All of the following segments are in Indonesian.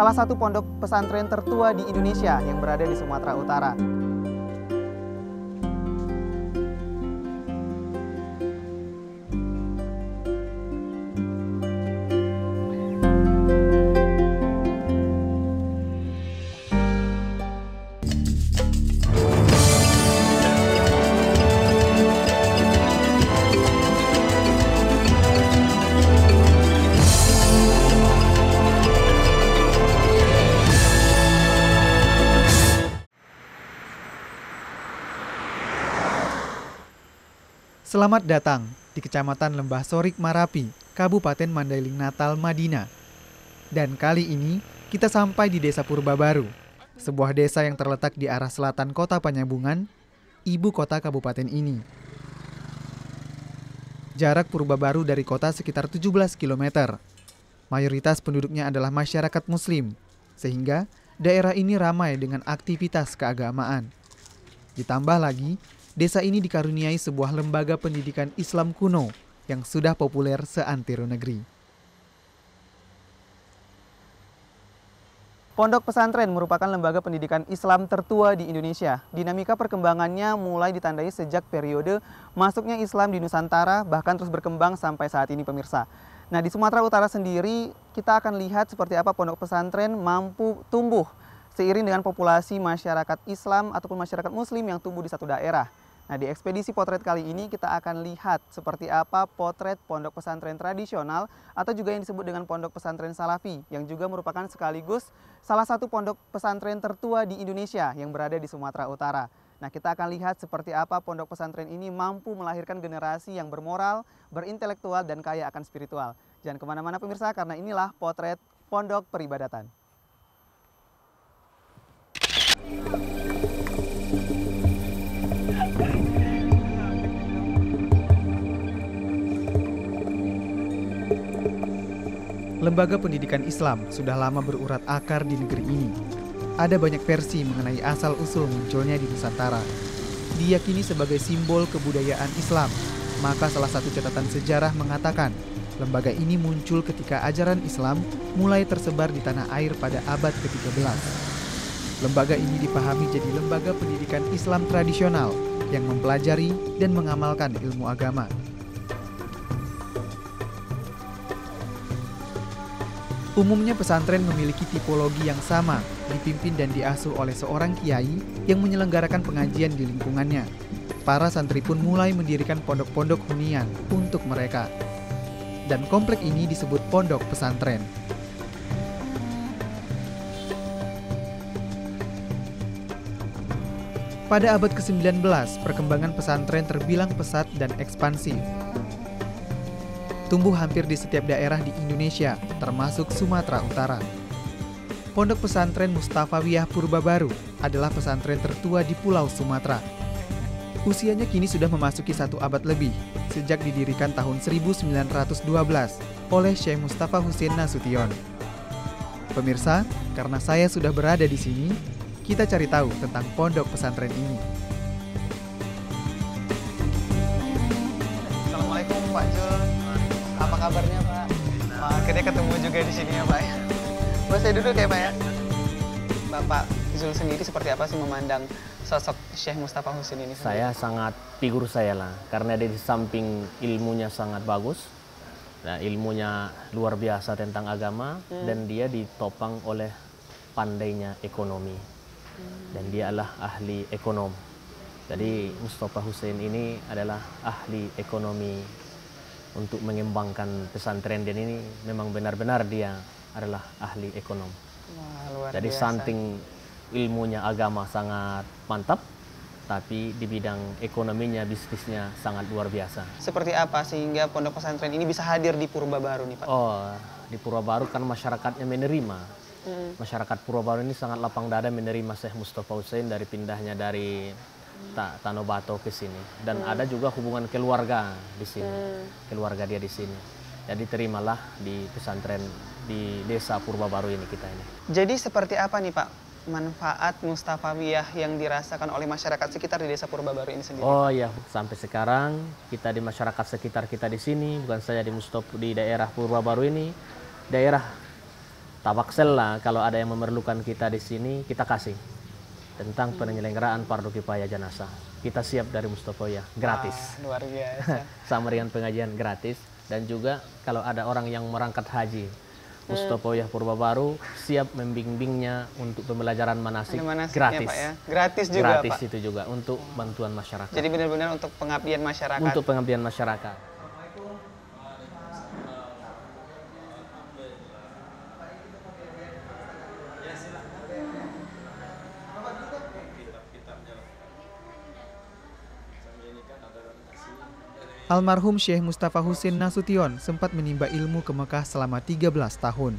salah satu pondok pesantren tertua di Indonesia yang berada di Sumatera Utara. Selamat datang di Kecamatan Lembah Sorik Marapi, Kabupaten Mandailing Natal, Madinah. Dan kali ini kita sampai di Desa Purbabaru, sebuah desa yang terletak di arah selatan Kota Panyabungan, ibu kota kabupaten ini. Jarak Purbabaru dari kota sekitar 17 km. Mayoritas penduduknya adalah masyarakat Muslim, sehingga daerah ini ramai dengan aktivitas keagamaan. Ditambah lagi, desa ini dikaruniai sebuah lembaga pendidikan Islam kuno yang sudah populer seantero negeri. Pondok pesantren merupakan lembaga pendidikan Islam tertua di Indonesia. Dinamika perkembangannya mulai ditandai sejak periode masuknya Islam di Nusantara, bahkan terus berkembang sampai saat ini, pemirsa. Nah, di Sumatera Utara sendiri, kita akan lihat seperti apa pondok pesantren mampu tumbuh seiring dengan populasi masyarakat Islam ataupun masyarakat Muslim yang tumbuh di satu daerah. Nah, di ekspedisi potret kali ini kita akan lihat seperti apa potret pondok pesantren tradisional atau juga yang disebut dengan pondok pesantren Salafi yang juga merupakan sekaligus salah satu pondok pesantren tertua di Indonesia yang berada di Sumatera Utara. Nah, kita akan lihat seperti apa pondok pesantren ini mampu melahirkan generasi yang bermoral, berintelektual, dan kaya akan spiritual. Jangan kemana-mana pemirsa, karena inilah potret pondok peribadatan. Lembaga pendidikan Islam sudah lama berurat akar di negeri ini. Ada banyak versi mengenai asal-usul munculnya di Nusantara. Diyakini sebagai simbol kebudayaan Islam, maka salah satu catatan sejarah mengatakan lembaga ini muncul ketika ajaran Islam mulai tersebar di tanah air pada abad ke-13. Lembaga ini dipahami jadi lembaga pendidikan Islam tradisional yang mempelajari dan mengamalkan ilmu agama. Umumnya pesantren memiliki tipologi yang sama, dipimpin dan diasuh oleh seorang kiai yang menyelenggarakan pengajian di lingkungannya. Para santri pun mulai mendirikan pondok-pondok hunian untuk mereka. Dan komplek ini disebut pondok pesantren. Pada abad ke-19, perkembangan pesantren terbilang pesat dan ekspansif. Tumbuh hampir di setiap daerah di Indonesia, termasuk Sumatera Utara. Pondok pesantren Mustafawiyah Purbabaru adalah pesantren tertua di Pulau Sumatera. Usianya kini sudah memasuki 1 abad lebih, sejak didirikan tahun 1912 oleh Syekh Mustafa Husain Nasution. Pemirsa, karena saya sudah berada di sini, kita cari tahu tentang pondok pesantren ini. Assalamualaikum Pak Jul. Apa kabarnya Pak? Akhirnya ketemu juga di sini ya Pak ya. Boleh saya duduk ya Pak ya? Bapak Zul sendiri seperti apa sih memandang sosok Syekh Mustafa Husain ini? Saya sangat figur saya lah, karena dia di samping ilmunya sangat bagus, nah, ilmunya luar biasa tentang agama, dan dia ditopang oleh pandainya ekonomi. Dan dia adalah ahli ekonom. Jadi Mustafa Husain ini adalah ahli ekonomi. Untuk mengembangkan pesantren dan ini memang benar-benar dia adalah ahli ekonom. Wah, luar Jadi biasa. samping ilmunya agama sangat mantap, tapi di bidang ekonominya, bisnisnya sangat luar biasa. Seperti apa sehingga pondok pesantren ini bisa hadir di Purbabaru nih Pak? Oh, di Purbabaru kan masyarakatnya menerima. Masyarakat Purbabaru ini sangat lapang dada menerima Syekh Mustafa Husain dari pindahnya dari Tanobato ke sini, dan ada juga hubungan keluarga di sini, keluarga dia di sini. Jadi terimalah di pesantren di desa Purbabaru ini kita ini. Jadi seperti apa nih Pak manfaat Mustafawiyah yang dirasakan oleh masyarakat sekitar di desa Purbabaru ini sendiri? Oh ya, sampai sekarang kita di masyarakat sekitar kita di sini, bukan saja di daerah Purbabaru ini, daerah tawaksel lah kalau ada yang memerlukan kita di sini, kita kasih. Tentang penyelenggaraan fardu kifayah jenazah. Kita siap dari Mustafawiyah, gratis. Luar biasa. Sama dengan pengajian gratis. Dan juga kalau ada orang yang merangkat haji, Mustafawiyah Purbabaru siap membimbingnya untuk pembelajaran manasik gratis. Pak, ya? Gratis juga, gratis Pak. Itu juga untuk bantuan masyarakat. Jadi benar-benar untuk pengabdian masyarakat. Untuk pengabdian masyarakat. Almarhum Syekh Mustafa Husin Nasution sempat menimba ilmu ke Mekah selama 13 tahun.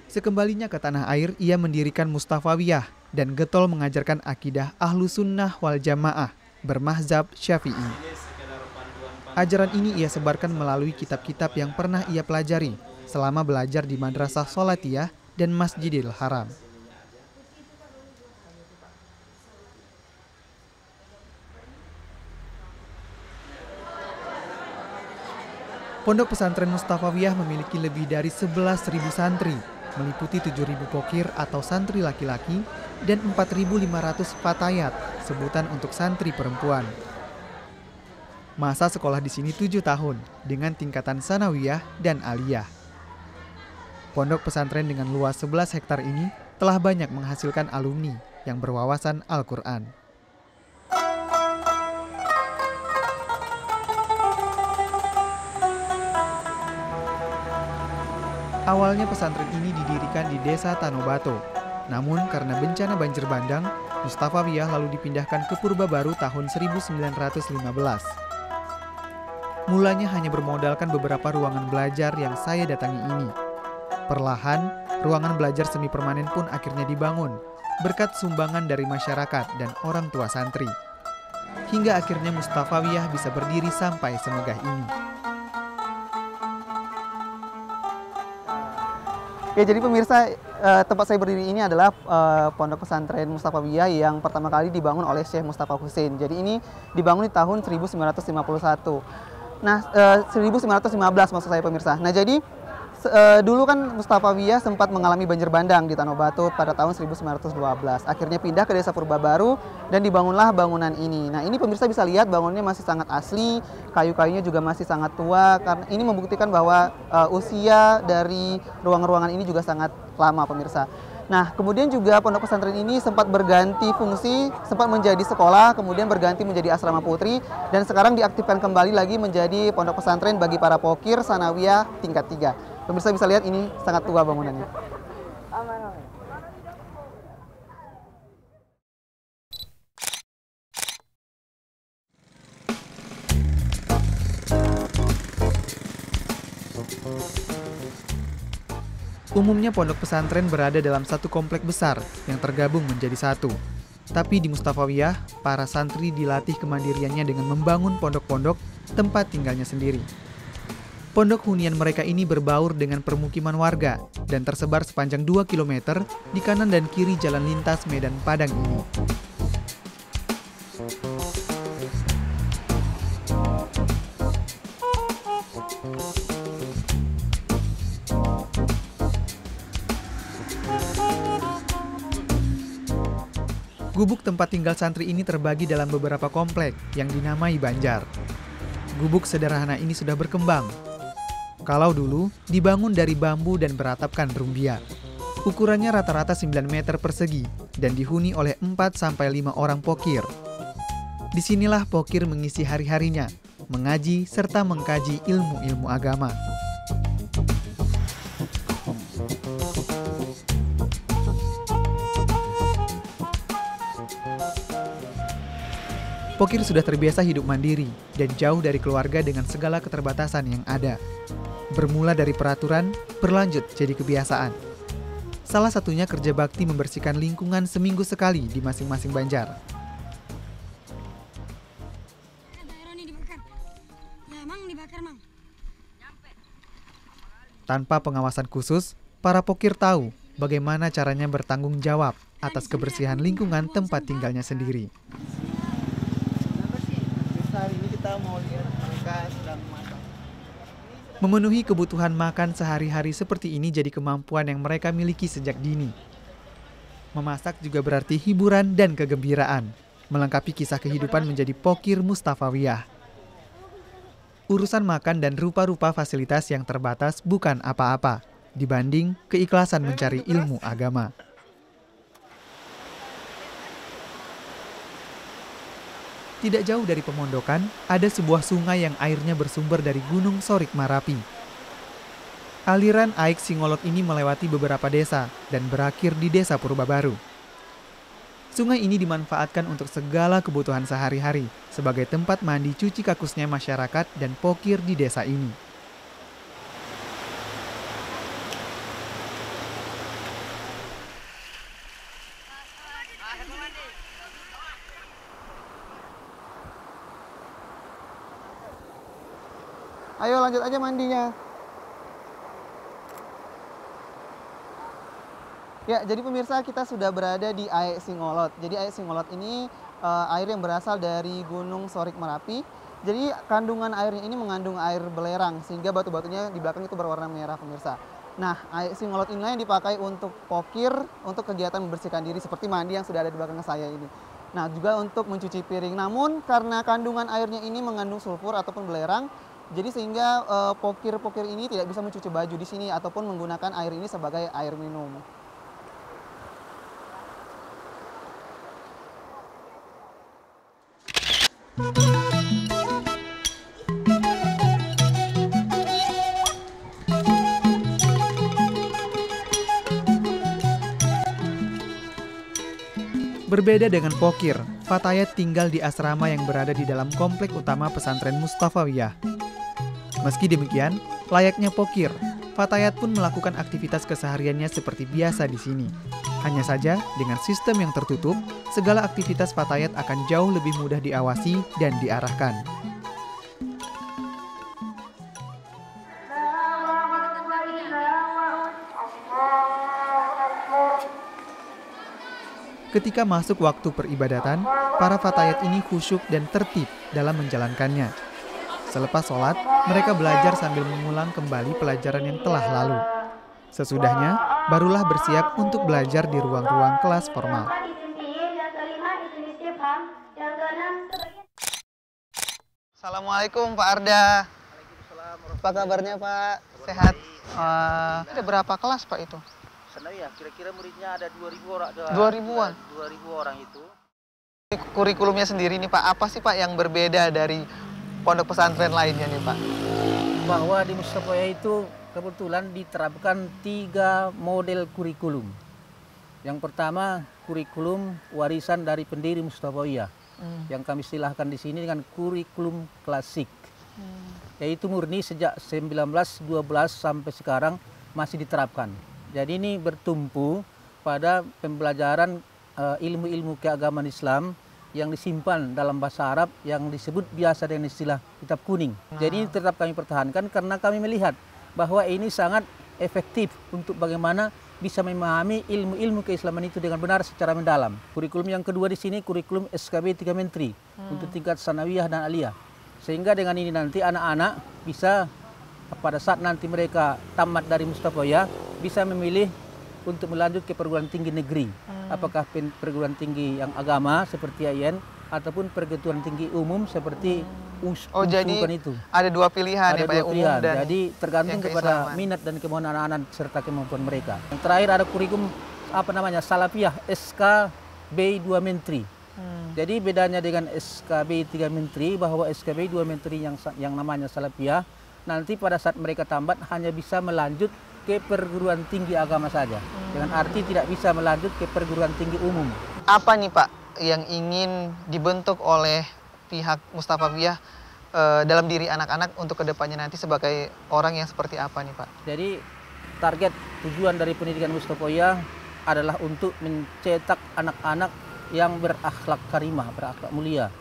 Sekembalinya ke tanah air, ia mendirikan Mustafawiyah dan getol mengajarkan akidah Ahlu Sunnah wal Jamaah bermazhab Syafi'i. Ajaran ini ia sebarkan melalui kitab-kitab yang pernah ia pelajari selama belajar di Madrasah Sholatiyah dan Masjidil Haram. Pondok pesantren Mustafawiyah memiliki lebih dari 11.000 santri, meliputi 7.000 pokir atau santri laki-laki dan 4.500 fatayat, sebutan untuk santri perempuan. Masa sekolah di sini 7 tahun dengan tingkatan sanawiyah dan aliyah. Pondok pesantren dengan luas 11 hektar ini telah banyak menghasilkan alumni yang berwawasan Al-Quran. Awalnya pesantren ini didirikan di Desa Tanobato. Namun karena bencana banjir bandang, Mustafawiyah lalu dipindahkan ke Purbabaru tahun 1915. Mulanya hanya bermodalkan beberapa ruangan belajar yang saya datangi ini. Perlahan, ruangan belajar semi permanen pun akhirnya dibangun berkat sumbangan dari masyarakat dan orang tua santri. Hingga akhirnya Mustafawiyah bisa berdiri sampai semegah ini. Ya, jadi pemirsa, tempat saya berdiri ini adalah Pondok Pesantren Mustafawiyah yang pertama kali dibangun oleh Syekh Mustafa Husin. Jadi ini dibangun di tahun 1951. Nah, 1915 maksud saya pemirsa. Nah, jadi dulu kan Mustafawiyah sempat mengalami banjir bandang di Tanobato pada tahun 1912. Akhirnya pindah ke Desa Purbabaru dan dibangunlah bangunan ini. Nah, ini pemirsa bisa lihat bangunannya masih sangat asli, kayu-kayunya juga masih sangat tua. Karena ini membuktikan bahwa usia dari ruangan-ruangan ini juga sangat lama pemirsa. Nah, kemudian juga pondok pesantren ini sempat berganti fungsi, sempat menjadi sekolah, kemudian berganti menjadi asrama putri, dan sekarang diaktifkan kembali lagi menjadi pondok pesantren bagi para pokir sanawiyah tingkat 3. Pemirsa bisa lihat ini sangat tua bangunannya. Umumnya pondok pesantren berada dalam satu komplek besar yang tergabung menjadi satu. Tapi di Mustafawiyah, para santri dilatih kemandiriannya dengan membangun pondok-pondok tempat tinggalnya sendiri. Pondok hunian mereka ini berbaur dengan permukiman warga dan tersebar sepanjang 2 km di kanan dan kiri jalan lintas Medan Padang ini. Gubuk tempat tinggal santri ini terbagi dalam beberapa komplek yang dinamai Banjar. Gubuk sederhana ini sudah berkembang. Kalau dulu dibangun dari bambu dan beratapkan rumbia. Ukurannya rata-rata 9 meter persegi dan dihuni oleh 4-5 orang pokir. Disinilah pokir mengisi hari-harinya, mengaji serta mengkaji ilmu-ilmu agama. Pokir sudah terbiasa hidup mandiri dan jauh dari keluarga dengan segala keterbatasan yang ada. Bermula dari peraturan, berlanjut jadi kebiasaan. Salah satunya kerja bakti membersihkan lingkungan seminggu sekali di masing-masing banjar. Tanpa pengawasan khusus, para pokir tahu bagaimana caranya bertanggung jawab atas kebersihan lingkungan tempat tinggalnya sendiri. Hari ini kita mau lihat mereka sedang masak. Memenuhi kebutuhan makan sehari-hari seperti ini jadi kemampuan yang mereka miliki sejak dini. Memasak juga berarti hiburan dan kegembiraan, melengkapi kisah kehidupan menjadi pokir Mustafawiyah. Urusan makan dan rupa-rupa fasilitas yang terbatas bukan apa-apa dibanding keikhlasan mencari ilmu agama. Tidak jauh dari pemondokan, ada sebuah sungai yang airnya bersumber dari Gunung Sorik Marapi. Aliran air Singolot ini melewati beberapa desa dan berakhir di Desa Purbabaru. Sungai ini dimanfaatkan untuk segala kebutuhan sehari-hari sebagai tempat mandi cuci kakusnya masyarakat dan pokir di desa ini. Ayo lanjut aja mandinya. Ya, jadi pemirsa kita sudah berada di Aek Singolot. Jadi Aek Singolot ini air yang berasal dari Gunung Sorik Marapi. Jadi kandungan airnya ini mengandung air belerang sehingga batu-batunya di belakang itu berwarna merah pemirsa. Nah, Aek Singolot inilah yang dipakai untuk pokir, untuk kegiatan membersihkan diri seperti mandi yang sudah ada di belakang saya ini. Nah, juga untuk mencuci piring. Namun karena kandungan airnya ini mengandung sulfur ataupun belerang, jadi sehingga pokir-pokir ini tidak bisa mencuci baju di sini ataupun menggunakan air ini sebagai air minum. Berbeda dengan pokir, Fatayat tinggal di asrama yang berada di dalam komplek utama pesantren Mustafawiyah. Meski demikian, layaknya pokir, Fatayat pun melakukan aktivitas kesehariannya seperti biasa di sini. Hanya saja, dengan sistem yang tertutup, segala aktivitas Fatayat akan jauh lebih mudah diawasi dan diarahkan. Ketika masuk waktu peribadatan, para fatayat ini khusyuk dan tertib dalam menjalankannya. Selepas sholat, mereka belajar sambil mengulang kembali pelajaran yang telah lalu. Sesudahnya, barulah bersiap untuk belajar di ruang-ruang kelas formal. Assalamualaikum Pak Arda. Apa kabarnya Pak? Sehat? Ada berapa kelas Pak itu? Ya, kira-kira muridnya ada 2.000 orang. 2.000-an? 2.000 orang itu. Kurikulumnya sendiri nih Pak, apa sih Pak yang berbeda dari pondok pesantren lainnya nih Pak? Bahwa di Mustafawiyah itu kebetulan diterapkan 3 model kurikulum. Yang pertama, kurikulum warisan dari pendiri Mustafawiyah. Yang kami istilahkan di sini dengan kurikulum klasik. Yaitu murni sejak 1912 sampai sekarang masih diterapkan. Jadi ini bertumpu pada pembelajaran ilmu-ilmu keagamaan Islam yang disimpan dalam bahasa Arab yang disebut biasa dengan istilah kitab kuning. Jadi ini tetap kami pertahankan karena kami melihat bahwa ini sangat efektif untuk bagaimana bisa memahami ilmu-ilmu keislaman itu dengan benar secara mendalam. Kurikulum yang kedua di sini kurikulum SKB 3 Menteri untuk tingkat sanawiyah dan aliyah. Sehingga dengan ini nanti anak-anak bisa pada saat nanti mereka tamat dari Mustafawiyah bisa memilih untuk melanjut ke perguruan tinggi negeri. Apakah perguruan tinggi yang agama seperti IAIN ataupun perguruan tinggi umum seperti jadi itu. Ada 2 pilihan ada ya Pak, dua pilihan. umum dan jadi tergantung kepada minat dan kemauan anak-anak serta kemampuan mereka. Yang terakhir ada kurikulum Salafiyah SKB 2 Menteri. Jadi bedanya dengan SKB 3 Menteri bahwa SKB 2 Menteri yang namanya Salafiyah nanti pada saat mereka tamat hanya bisa melanjut ke perguruan tinggi agama saja. Dengan arti tidak bisa melanjut ke perguruan tinggi umum. Apa nih Pak yang ingin dibentuk oleh pihak Mustafawiyah dalam diri anak-anak untuk kedepannya nanti sebagai orang yang seperti apa nih Pak? Jadi target tujuan dari pendidikan Mustafawiyah adalah untuk mencetak anak-anak yang berakhlak karimah, berakhlak mulia.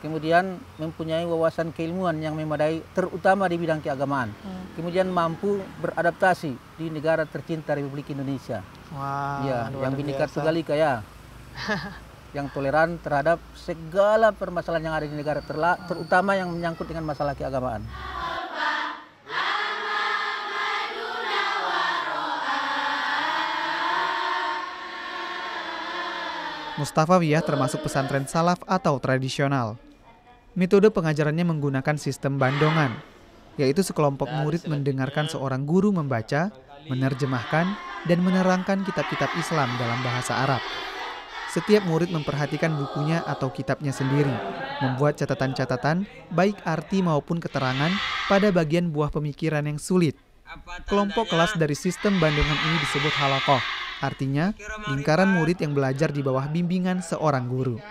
Kemudian mempunyai wawasan keilmuan yang memadai terutama di bidang keagamaan. Kemudian mampu beradaptasi di negara tercinta Republik Indonesia. Wow, ya, yang Bhinneka Tunggal Ika ya. Yang toleran terhadap segala permasalahan yang ada di negara terutama yang menyangkut dengan masalah keagamaan. Mustafawiyah termasuk pesantren salaf atau tradisional. Metode pengajarannya menggunakan sistem bandongan, yaitu sekelompok murid mendengarkan seorang guru membaca, menerjemahkan, dan menerangkan kitab-kitab Islam dalam bahasa Arab. Setiap murid memperhatikan bukunya atau kitabnya sendiri, membuat catatan-catatan, baik arti maupun keterangan, pada bagian buah pemikiran yang sulit. Kelompok kelas dari sistem bandongan ini disebut halaqah, artinya lingkaran murid yang belajar di bawah bimbingan seorang guru.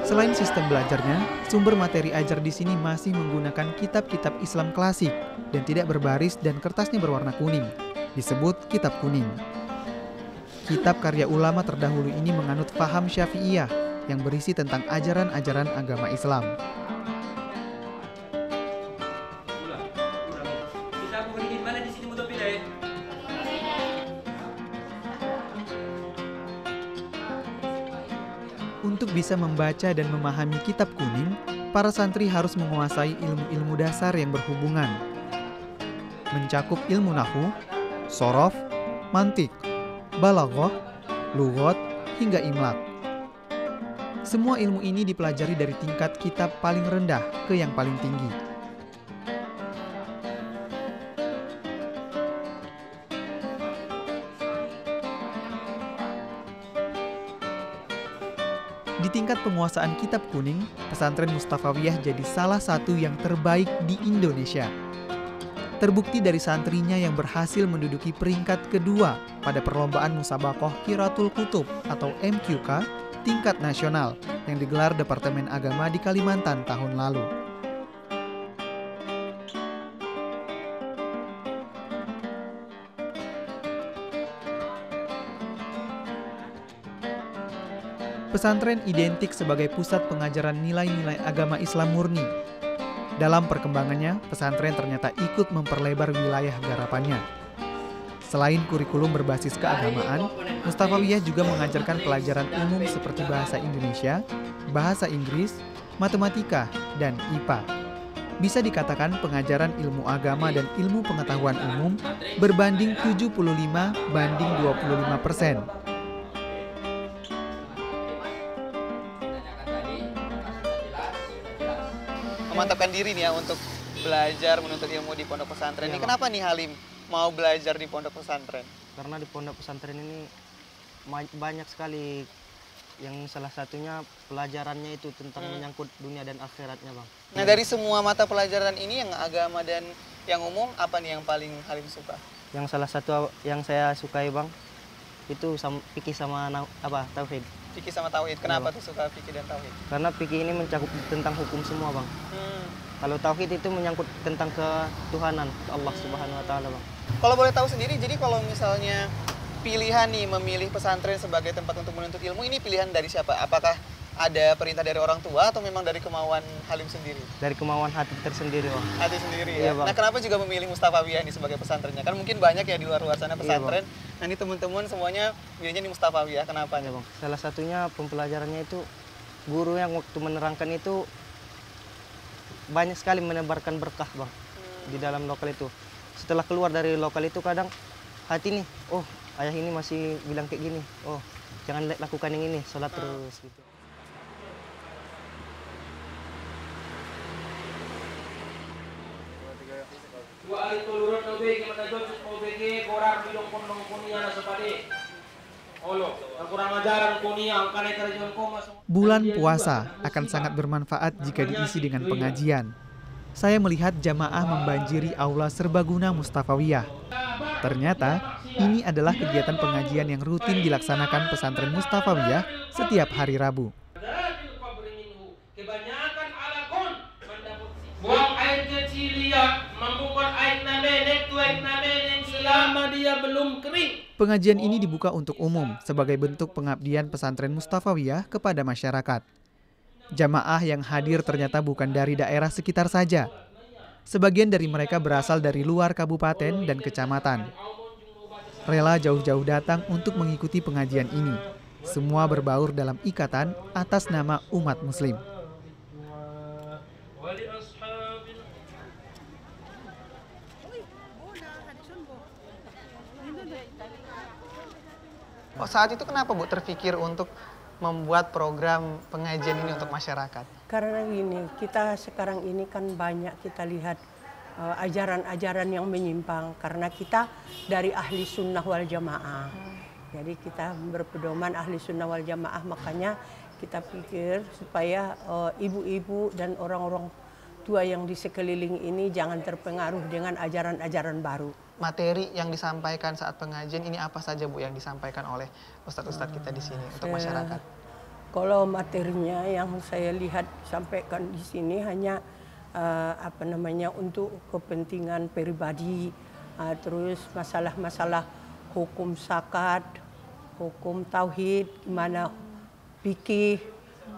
Selain sistem belajarnya, sumber materi ajar di sini masih menggunakan kitab-kitab Islam klasik dan tidak berbaris dan kertasnya berwarna kuning, disebut kitab kuning. Kitab karya ulama terdahulu ini menganut faham Syafi'iyah yang berisi tentang ajaran-ajaran agama Islam. Untuk bisa membaca dan memahami kitab kuning, para santri harus menguasai ilmu-ilmu dasar yang berhubungan. Mencakup ilmu nahwu, shorof, mantik, balaghah, lughat, hingga imlak. Semua ilmu ini dipelajari dari tingkat kitab paling rendah ke yang paling tinggi. Di tingkat penguasaan kitab kuning, pesantren Mustafawiyah jadi salah satu yang terbaik di Indonesia. Terbukti dari santrinya yang berhasil menduduki peringkat kedua pada perlombaan Musabaqah Qiraatul Kutub atau MQK tingkat nasional yang digelar Departemen Agama di Kalimantan tahun lalu. Pesantren identik sebagai pusat pengajaran nilai-nilai agama Islam murni. Dalam perkembangannya, pesantren ternyata ikut memperlebar wilayah garapannya. Selain kurikulum berbasis keagamaan, Mustafawiyah juga mengajarkan pelajaran umum seperti bahasa Indonesia, bahasa Inggris, matematika, dan IPA. Bisa dikatakan pengajaran ilmu agama dan ilmu pengetahuan umum berbanding 75-25%. Memantapkan diri nih ya untuk belajar menuntut ilmu di pondok pesantren. Ini kenapa nih Halim mau belajar di pondok pesantren? Karena di pondok pesantren ini banyak sekali yang salah satunya pelajarannya itu tentang menyangkut dunia dan akhiratnya, Bang. Nah, dari semua mata pelajaran ini yang agama dan yang umum, apa nih yang paling Halim suka? Yang salah satu yang saya sukai, Bang, itu fikih sama tauhid. Fikih sama tauhid. Kenapa tuh suka fikih dan tauhid? Karena fikih ini mencakup tentang hukum semua, Bang. Kalau tauhid itu menyangkut tentang ketuhanan Allah Subhanahu wa taala, Bang. Kalau boleh tahu sendiri, jadi kalau misalnya pilihan nih memilih pesantren sebagai tempat untuk menuntut ilmu, ini pilihan dari siapa? Apakah ada perintah dari orang tua atau memang dari kemauan Halim sendiri? Dari kemauan hati tersendiri, Bang. Hati sendiri Iya, ya. Bang. Nah, kenapa juga memilih Mustafawiyah ini sebagai pesantrennya? Kan mungkin banyak ya di luar sana pesantren. Nah, ini teman-teman semuanya milihnya di Mustafawiyah. Kenapa? Ya, Bang. Salah satunya pembelajarannya itu guru yang waktu menerangkan itu banyak sekali menebarkan berkah, Bang. Di dalam lokal itu. Setelah keluar dari lokal itu kadang hati nih, oh, ayah ini masih bilang kayak gini. Oh, jangan lakukan yang ini, sholat terus gitu. Bulan puasa akan sangat bermanfaat jika diisi dengan pengajian. Saya melihat jamaah membanjiri aula serbaguna Mustafawiyah. Ternyata ini adalah kegiatan pengajian yang rutin dilaksanakan pesantren Mustafawiyah setiap hari Rabu. Buang air kecil liat, membuka air namenek, tuaik namenek selama dia belum kering. Pengajian ini dibuka untuk umum sebagai bentuk pengabdian pesantren Mustafawiyah kepada masyarakat. Jamaah yang hadir ternyata bukan dari daerah sekitar saja. Sebagian dari mereka berasal dari luar kabupaten dan kecamatan. Rela jauh-jauh datang untuk mengikuti pengajian ini. Semua berbaur dalam ikatan atas nama umat Muslim. ولأصحاب Oh, saat itu kenapa Bu terpikir untuk membuat program pengajian ini untuk masyarakat? Karena gini, kita sekarang ini kan banyak kita lihat ajaran-ajaran yang menyimpang. Karena kita dari ahli sunnah wal jamaah. Jadi kita berpedoman ahli sunnah wal jamaah, makanya kita pikir supaya ibu-ibu dan orang-orang tua yang di sekeliling ini jangan terpengaruh dengan ajaran-ajaran baru. Materi yang disampaikan saat pengajian ini apa saja Bu yang disampaikan oleh ustadz-ustadz kita di sini untuk masyarakat? Kalau materinya yang saya lihat sampaikan di sini hanya untuk kepentingan pribadi, terus masalah-masalah hukum zakat, hukum tauhid, gimana fikih,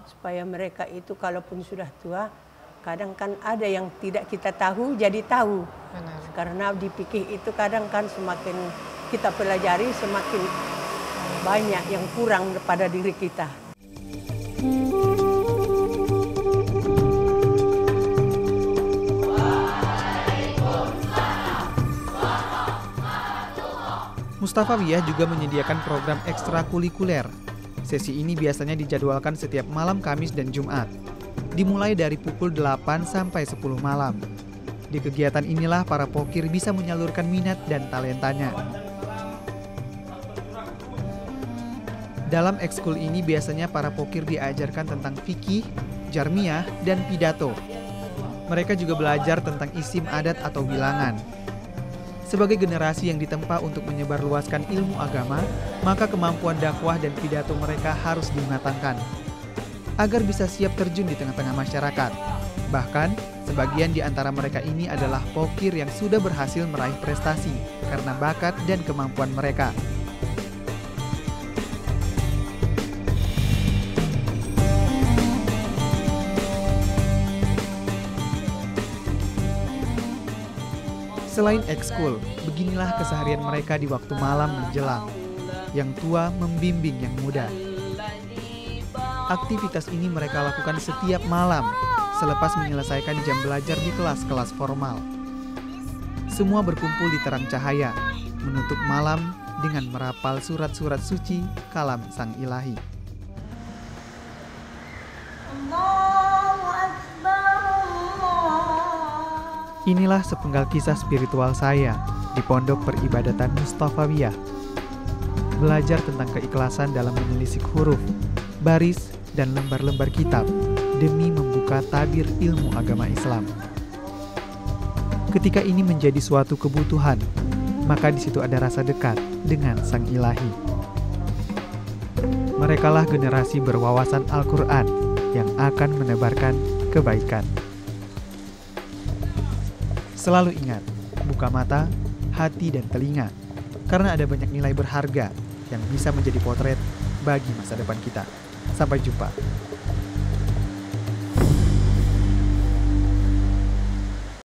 supaya mereka itu kalaupun sudah tua, kadang kan ada yang tidak kita tahu jadi tahu. Benar. Karena di fikih itu kadang kan semakin kita pelajari semakin banyak yang kurang pada diri kita. Mustafawiyah juga menyediakan program ekstrakurikuler. Sesi ini biasanya dijadwalkan setiap malam Kamis dan Jumat. Dimulai dari pukul 8 sampai 10 malam. Di kegiatan inilah para pokir bisa menyalurkan minat dan talentanya. Dalam ekskul ini biasanya para pokir diajarkan tentang fikih, jarmiyah, dan pidato. Mereka juga belajar tentang isim adat atau bilangan. Sebagai generasi yang ditempa untuk menyebarluaskan ilmu agama, maka kemampuan dakwah dan pidato mereka harus dimatangkan agar bisa siap terjun di tengah-tengah masyarakat. Bahkan, sebagian di antara mereka ini adalah pokir yang sudah berhasil meraih prestasi karena bakat dan kemampuan mereka. Selain ekskul, beginilah keseharian mereka di waktu malam menjelang. Yang tua membimbing yang muda. Aktivitas ini mereka lakukan setiap malam, selepas menyelesaikan jam belajar di kelas-kelas formal. Semua berkumpul di terang cahaya, menutup malam dengan merapal surat-surat suci kalam Sang Ilahi. Inilah sepenggal kisah spiritual saya di Pondok Peribadatan Mustafawiyah. Belajar tentang keikhlasan dalam menelisik huruf, baris, dan lembar-lembar kitab demi membuka tabir ilmu agama Islam. Ketika ini menjadi suatu kebutuhan, maka di situ ada rasa dekat dengan Sang Ilahi. Merekalah generasi berwawasan Al-Quran yang akan menebarkan kebaikan. Selalu ingat, buka mata, hati, dan telinga, karena ada banyak nilai berharga yang bisa menjadi potret bagi masa depan kita. Sampai jumpa.